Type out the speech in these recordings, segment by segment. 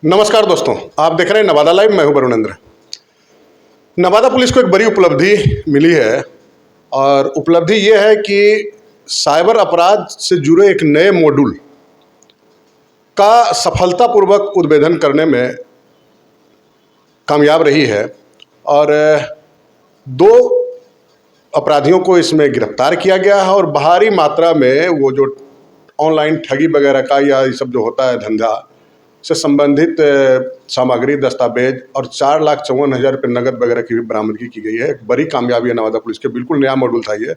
नमस्कार दोस्तों, आप देख रहे हैं नवादा लाइव। मैं हूं वरुणेंद्र। नवादा पुलिस को एक बड़ी उपलब्धि मिली है और उपलब्धि ये है कि साइबर अपराध से जुड़े एक नए मॉड्यूल का सफलतापूर्वक उद्भेदन करने में कामयाब रही है और दो अपराधियों को इसमें गिरफ्तार किया गया है और भारी मात्रा में वो जो ऑनलाइन ठगी वगैरह का या ये सब जो होता है धंधा से संबंधित सामग्री, दस्तावेज और 4,54,000 रुपये नगद वगैरह की भी बरामदगी की गई है। एक बड़ी कामयाबी है नवादा पुलिस के। बिल्कुल नया मॉड्यूल था ये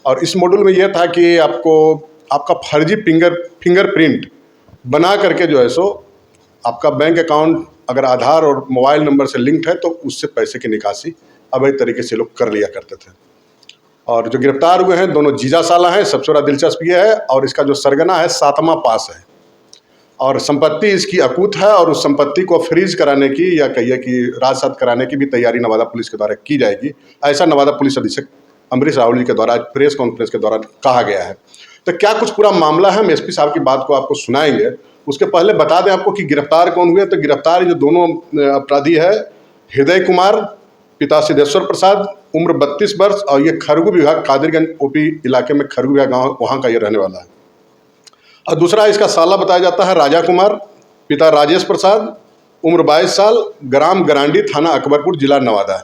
और इस मॉड्यूल में ये था कि आपका फर्जी फिंगरप्रिंट बना करके जो है सो आपका बैंक अकाउंट अगर आधार और मोबाइल नंबर से लिंक्ड है तो उससे पैसे की निकासी अवैध तरीके से लोग कर लिया करते थे। और जो गिरफ्तार हुए हैं दोनों जीजा साला हैं। सबसे बड़ा दिलचस्प ये है और इसका जो सरगना है 7वां पास है और संपत्ति इसकी अकूत है और उस संपत्ति को फ्रीज कराने की या कहिए कि राजसात कराने की भी तैयारी नवादा पुलिस के द्वारा की जाएगी, ऐसा नवादा पुलिस अधीक्षक अमरीश राहुल जी के द्वारा आज प्रेस कॉन्फ्रेंस के दौरान कहा गया है। तो क्या कुछ पूरा मामला है, हम एसपी साहब की बात को आपको सुनाएंगे। उसके पहले बता दें आपको कि गिरफ्तार कौन हुए। तो गिरफ्तार जो दोनों अपराधी है, हृदय कुमार पिता सिद्धेश्वर प्रसाद, उम्र 32 वर्ष और ये खरगू विभाग कादिरगंज ओपी इलाके में खरगू विभाग गाँव वहाँ का ये रहने वाला है। और दूसरा इसका साला बताया जाता है राजा कुमार, पिता राजेश प्रसाद, उम्र 22 साल, ग्राम गरांडी, थाना अकबरपुर, जिला नवादा।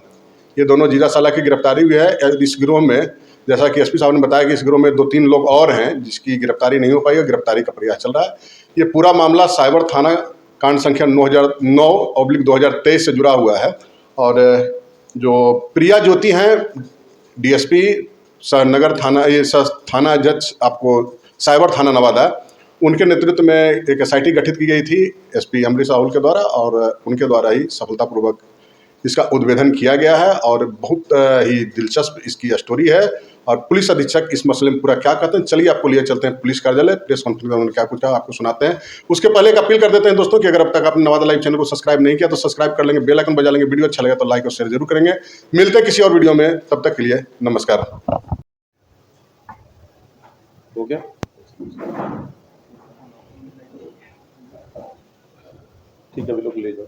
ये दोनों जीजा साला की गिरफ्तारी हुई है। इस गिरोह में जैसा कि एसपी साहब ने बताया कि इस गिरोह में 2-3 लोग और हैं जिसकी गिरफ्तारी नहीं हो पाई है। गिरफ्तारी का प्रयास चल रहा है। ये पूरा मामला साइबर थाना कांड संख्या 9/2023 से जुड़ा हुआ है और जो प्रिया ज्योति हैं डीएसपी नगर थाना, ये थाना जज आपको साइबर थाना नवादा, उनके नेतृत्व में एक एसआईटी गठित की गई थी एसपी अमरीश राहुल के द्वारा और उनके द्वारा ही सफलतापूर्वक इसका उद्भेदन किया गया है। और बहुत ही दिलचस्प इसकी स्टोरी है और पुलिस अधीक्षक इस मसले में पूरा क्या कहते हैं, चलिए आपको लिए चलते हैं पुलिस कार्यालय। प्रेस कॉन्फ्रेंस में उन्होंने क्या कुछ कहा आपको सुनाते हैं। उसके पहले एक अपील कर देते हैं दोस्तों कि अगर अब तक आपने नवादा लाइव चैनल को सब्सक्राइब नहीं किया तो सब्सक्राइब कर लेंगे, बेल आइकन बजा लेंगे, वीडियो अच्छा लगे तो लाइक और शेयर जरूर करेंगे। मिलते हैं किसी और वीडियो में, तब तक के लिए नमस्कार। हो गया? ठीक है, भी लोग ले जाओ।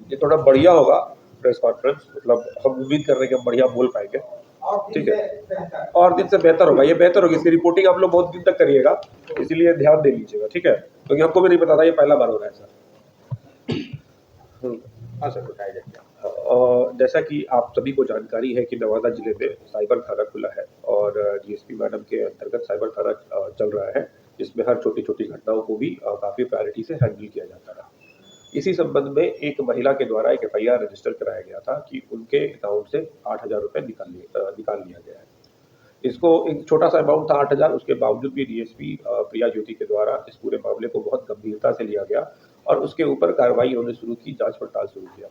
ये थोड़ा बढ़िया होगा प्रेस कॉन्फ्रेंस, मतलब हम उम्मीद कर रहे हैं कि हम बढ़िया बोल पाएंगे। ठीक है, और दिन से बेहतर होगा, ये बेहतर होगी। इसकी रिपोर्टिंग आप लोग बहुत दिन तक करिएगा, इसीलिए ध्यान दे लीजिएगा। ठीक है, क्योंकि हमको भी नहीं पता था, ये पहला बार हो रहा है सर। हाँ सर, बताया जाए। जैसा कि आप सभी को जानकारी है कि नवादा जिले में साइबर थाना खुला है और डीएसपी मैडम के अंतर्गत साइबर थाना चल रहा है, जिसमें हर छोटी छोटी घटनाओं को भी काफ़ी प्रायोरिटी से हैंडल किया जाता है। इसी संबंध में एक महिला के द्वारा एक एफआईआर रजिस्टर कराया गया था कि उनके अकाउंट से 8,000 रुपये निकाल लिया गया है। इसको एक छोटा सा अमाउंट था 8,000, उसके बावजूद भी डीएसपी प्रिया ज्योति के द्वारा इस पूरे मामले को बहुत गंभीरता से लिया गया और उसके ऊपर कार्रवाई उन्होंने शुरू की, जांच पड़ताल शुरू किया।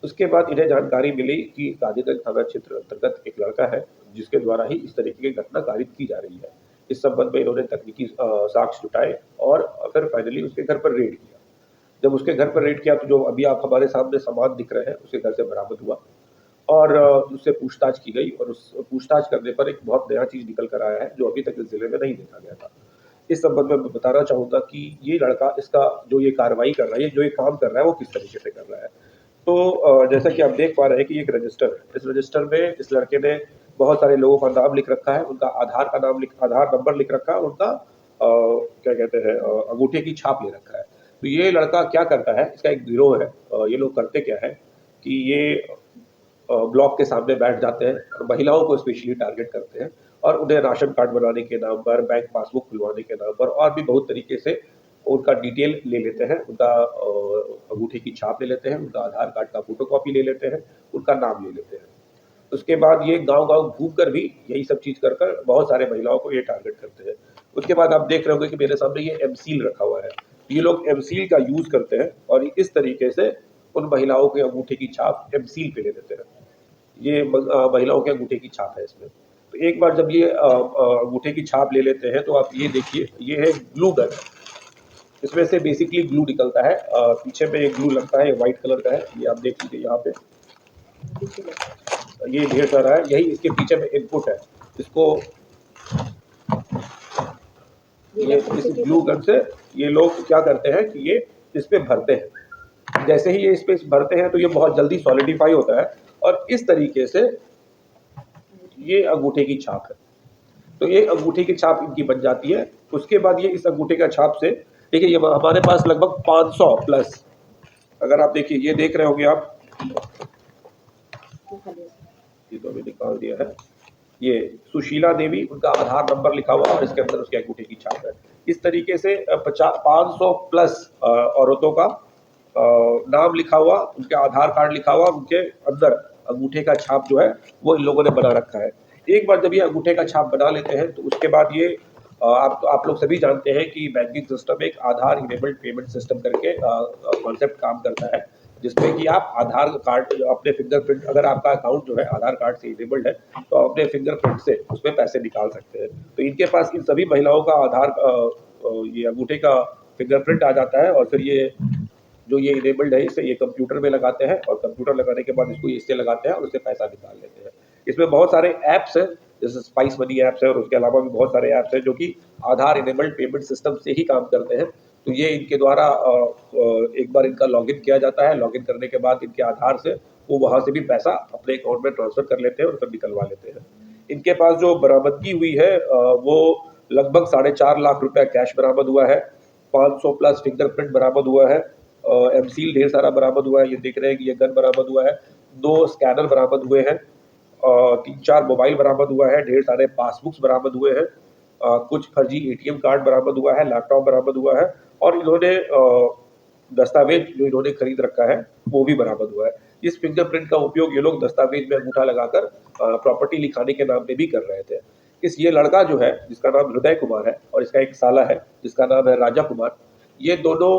उसके बाद इन्हें जानकारी मिली कि कादिरगंज थाना क्षेत्र अंतर्गत एक लड़का है जिसके द्वारा ही इस तरीके की घटना कारित की जा रही है। इस संबंध में इन्होंने तकनीकी साक्ष्य जुटाए और फिर फाइनली उसके घर पर रेड किया। जब उसके घर पर रेड किया तो जो अभी आप हमारे सामने सामान दिख रहे हैं उसके घर से बरामद हुआ और उससे पूछताछ की गई और उस पूछताछ करने पर एक बहुत नया चीज़ निकल कर आया है जो अभी तक इस जिले में नहीं देखा गया था। इस संबंध में मैं बताना चाहूँगा कि ये लड़का, इसका जो ये कार्रवाई कर रहा है, जो ये काम कर रहा है, वो किस तरीके से कर रहा है। तो जैसा कि आप देख पा रहे हैं कि एक रजिस्टर है। इस रजिस्टर में इस लड़के ने बहुत सारे लोगों का नाम लिख रखा है, उनका आधार नंबर लिख रखा है, उनका क्या कहते हैं अंगूठे की छाप ले रखा है। तो ये लड़का क्या करता है, इसका एक गिरोह है। ये लोग करते क्या है कि ये ब्लॉक के सामने बैठ जाते हैं और महिलाओं को स्पेशली टारगेट करते हैं और उन्हें राशन कार्ड बनाने के नाम पर, बैंक पासबुक खुलवाने के नाम पर और भी बहुत तरीके से उनका डिटेल ले लेते हैं, उनका अंगूठे की छाप ले लेते हैं, उनका आधार कार्ड का फोटोकॉपी ले लेते हैं, उनका नाम ले लेते हैं। उसके बाद ये गांव-गांव घूमकर भी यही सब चीज़ कर कर बहुत सारे महिलाओं को ये टारगेट करते हैं। उसके बाद आप देख रहे होंगे कि मेरे सामने ये एमसील रखा हुआ है। ये लोग एमसील का यूज़ करते हैं और इस तरीके से उन महिलाओं के अंगूठे की छाप एमसील पे ले लेते हैं। ये महिलाओं के अंगूठे की छाप है इसमें। तो एक बार जब ये अंगूठे की छाप ले लेते हैं तो आप ये देखिए, ये है ग्लू गन। इसमें से बेसिकली ग्लू निकलता है। पीछे में एक ग्लू लगता है, व्हाइट कलर का है, ये आप देख लीजिए यहाँ पे, ये ढेर सारा है, यही इसके पीछे में इनपुट है। इसको ये इस ग्लू गन से ये लोग क्या करते हैं कि ये इस पे भरते हैं। जैसे ही ये इस पे भरते हैं तो ये बहुत जल्दी सॉलिडिफाई होता है और इस तरीके से ये अंगूठे की छाप है। तो ये अंगूठे की छाप इनकी बन जाती है। उसके बाद ये इस अंगूठे का छाप से देखिए, ये हमारे पास लगभग 500 प्लस, अगर आप देखिए, ये देख रहे होंगे आप, ये तो अभी निकाल दिया है, ये सुशीला देवी, उनका आधार नंबर लिखा हुआ और इसके अंदर उसके अंगूठे की छाप है। इस तरीके से 500 प्लस औरतों का नाम लिखा हुआ, उनके आधार कार्ड लिखा हुआ, उनके अंदर अंगूठे का छाप जो है वो इन लोगों ने बना रखा है। एक बार जब ये अंगूठे का छाप बना लेते हैं तो उसके बाद ये आप लोग सभी जानते हैं कि बैंकिंग सिस्टम एक आधार इनेबल्ड पेमेंट सिस्टम करके कॉन्सेप्ट काम करता है, जिसमें कि आप आधार कार्ड अपने फिंगरप्रिंट, अगर आपका अकाउंट जो है आधार कार्ड से इनेबल्ड है तो आप अपने फिंगरप्रिंट से उसमें पैसे निकाल सकते हैं। तो इनके पास इन सभी महिलाओं का आधार ये अंगूठे का फिंगरप्रिंट आ जाता है और फिर ये जो ये इनेबल्ड है इसे ये कंप्यूटर में लगाते हैं और कंप्यूटर लगाने के बाद इसको इससे लगाते हैं और उससे पैसा निकाल लेते हैं। इसमें बहुत सारे ऐप्स हैं, जैसे स्पाइस मनी ऐप्स है और उसके अलावा भी बहुत सारे ऐप्स हैं जो कि आधार इनेबल्ड पेमेंट सिस्टम से ही काम करते हैं। तो ये इनके द्वारा एक बार इनका लॉगिन किया जाता है, लॉगिन करने के बाद इनके आधार से वो वहाँ से भी पैसा अपने अकाउंट में ट्रांसफर कर लेते हैं और फिर निकलवा लेते हैं। इनके पास जो बरामदगी हुई है वो लगभग 4.5 लाख रुपया कैश बरामद हुआ है, 500 प्लस फिंगरप्रिंट बरामद हुआ है, एमसील ढेर सारा बरामद हुआ है, ये देख रहे हैं कि ये गन बरामद हुआ है, 2 स्कैनर बरामद हुए हैं, 3-4 मोबाइल बरामद हुआ है, ढेर सारे पासबुक्स बरामद हुए हैं, कुछ फर्जी एटीएम कार्ड बरामद हुआ है, लैपटॉप बरामद हुआ है और इन्होंने दस्तावेज जो इन्होंने खरीद रखा है वो भी बरामद हुआ है। इस फिंगरप्रिंट का उपयोग ये लोग दस्तावेज में अंगूठा लगाकर प्रॉपर्टी लिखाने के नाम पे भी कर रहे थे। ये लड़का जो है जिसका नाम हृदय कुमार है और इसका एक साला है जिसका नाम है राजा कुमार, ये दोनों,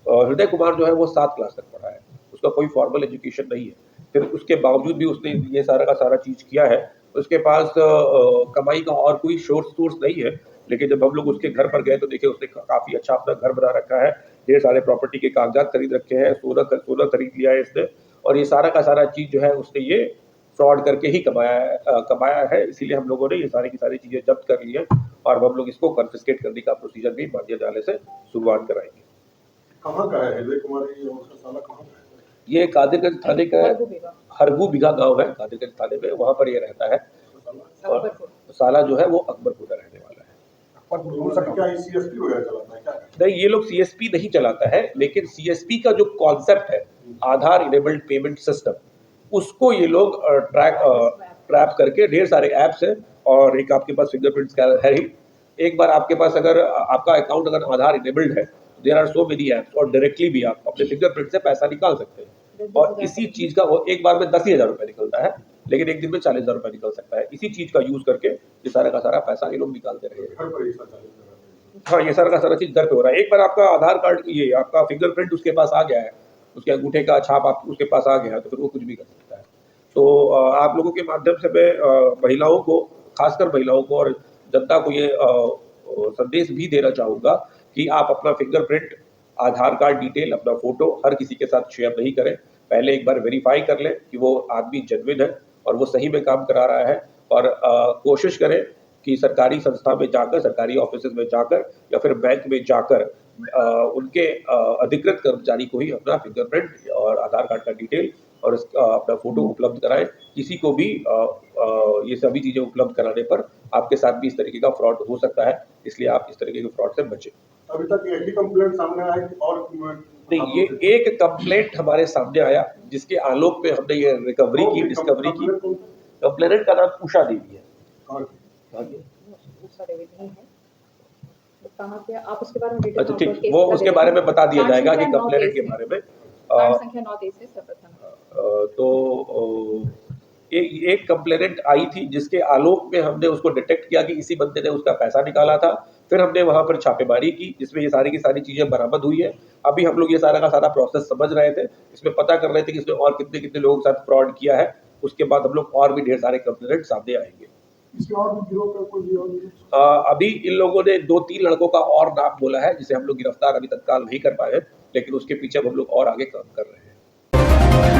हृदय कुमार जो है वो 7 क्लास तक पढ़ा है, उसका कोई फॉर्मल एजुकेशन नहीं है, फिर उसके बावजूद भी उसने ये सारा का सारा चीज़ किया है। उसके पास कमाई का और कोई सोर्स नहीं है, लेकिन जब हम लोग उसके घर पर गए तो देखे उसने काफ़ी अच्छा अपना घर बना रखा है, ढेर सारे प्रॉपर्टी के कागजात खरीद रखे हैं, सोना खरीद लिया है इसने और ये सारा का सारा चीज़ जो है उसने ये फ्रॉड करके ही कमाया है। इसीलिए हम लोगों ने ये सारी की सारी चीज़ें जब्त कर ली है और हम लोग इसको कन्फिस्केट करने का प्रोसीजर भी माननीय न्यायालय से शुरुआत कराएंगे। कहाँ का है हृदय कुमार, ये और उसका साला कहाँ का है? ये कादिरगंज थाने का हरगू बिघा गांव है, कादिरगंज थाने में, वहाँ पर ये रहता है और साला जो है वो अकबरपुर का रहने वाला है। क्या सीएसपी वगैरह चलाता है क्या? नहीं, ये लोग सीएसपी नहीं चलाता है, लेकिन सीएसपी का जो कॉन्सेप्ट है आधार इनेबल्ड पेमेंट सिस्टम, उसको ये लोग ट्रैप करके, ढेर सारे ऐप्स हैं और एक आपके पास फिंगरप्रिंट स्कैनर है ही। एक बार आपके पास अगर आपका अकाउंट अगर आधार इनेबल्ड है, there are so many apps और डायरेक्टली भी आप अपने फिंगरप्रिंट से पैसा निकाल सकते हैं और इसी चीज का वो एक बार में 10,000 रुपये निकलता है, लेकिन एक दिन में 40,000 रुपये निकल सकता है। इसी चीज का यूज करके ये सारा का सारा पैसा ये लोग निकालते रहे हैं। हाँ, ये सारा का सारा चीज घर पे हो रहा है। एक बार आपका आधार कार्ड, ये आपका फिंगरप्रिंट उसके पास आ गया है, उसके अंगूठे का छाप आप उसके पास आ गया है, तो फिर वो कुछ भी कर सकता है। तो आप लोगों के माध्यम से मैं महिलाओं को, खासकर महिलाओं को और जनता को ये संदेश भी देना चाहूँगा कि आप अपना फिंगरप्रिंट, आधार कार्ड डिटेल, अपना फ़ोटो हर किसी के साथ शेयर नहीं करें। पहले एक बार वेरीफ़ाई कर लें कि वो आदमी जेन्युइन है और वो सही में काम करा रहा है और कोशिश करें कि सरकारी संस्था में जाकर, सरकारी ऑफिसेज़ में जाकर या फिर बैंक में जाकर उनके अधिकृत कर्मचारी को ही अपना फिंगरप्रिंट और आधार कार्ड का डिटेल और अपना फ़ोटो उपलब्ध कराएँ। किसी को भी ये सभी चीज़ें उपलब्ध कराने पर आपके साथ भी इस तरीके का फ्रॉड हो सकता है, इसलिए आप इस तरीके के फ्रॉड से बचें। अभी तक एक ही कंप्लेंट सामने आया और नहीं, ये एक कंप्लेंट हमारे सामने आया जिसके आलोक में हमने ये डिस्कवरी की। कंप्लेनेंट का नाम उषा देवी है। आप उसके बारे में अच्छा ठीक, वो उसके बारे में बता दिया जाएगा कि कंप्लेनेंट के बारे में। संख्या 9 से सर्वप्रथम तो एक कंप्लेनेंट आई थी जिसके आलोक में हमने उसको डिटेक्ट किया कि इसी बंदे ने उसका पैसा निकाला था। फिर हमने वहाँ पर छापेमारी की जिसमें ये सारी की सारी चीज़ें बरामद हुई है। अभी हम लोग ये सारा का सारा प्रोसेस समझ रहे थे, इसमें पता कर रहे थे कि इसने और कितने कितने लोगों के साथ फ्रॉड किया है। उसके बाद हम लोग और भी ढेर सारे कंप्लेनेंट सामने आएंगे। किसी और भी गिरोह का कोई भी और अभी इन लोगों ने 2-3 लड़कों का और नाम बोला है, जिसे हम लोग गिरफ्तार अभी तत्काल नहीं कर पाए हैं, लेकिन उसके पीछे अब हम लोग और आगे काम कर रहे हैं।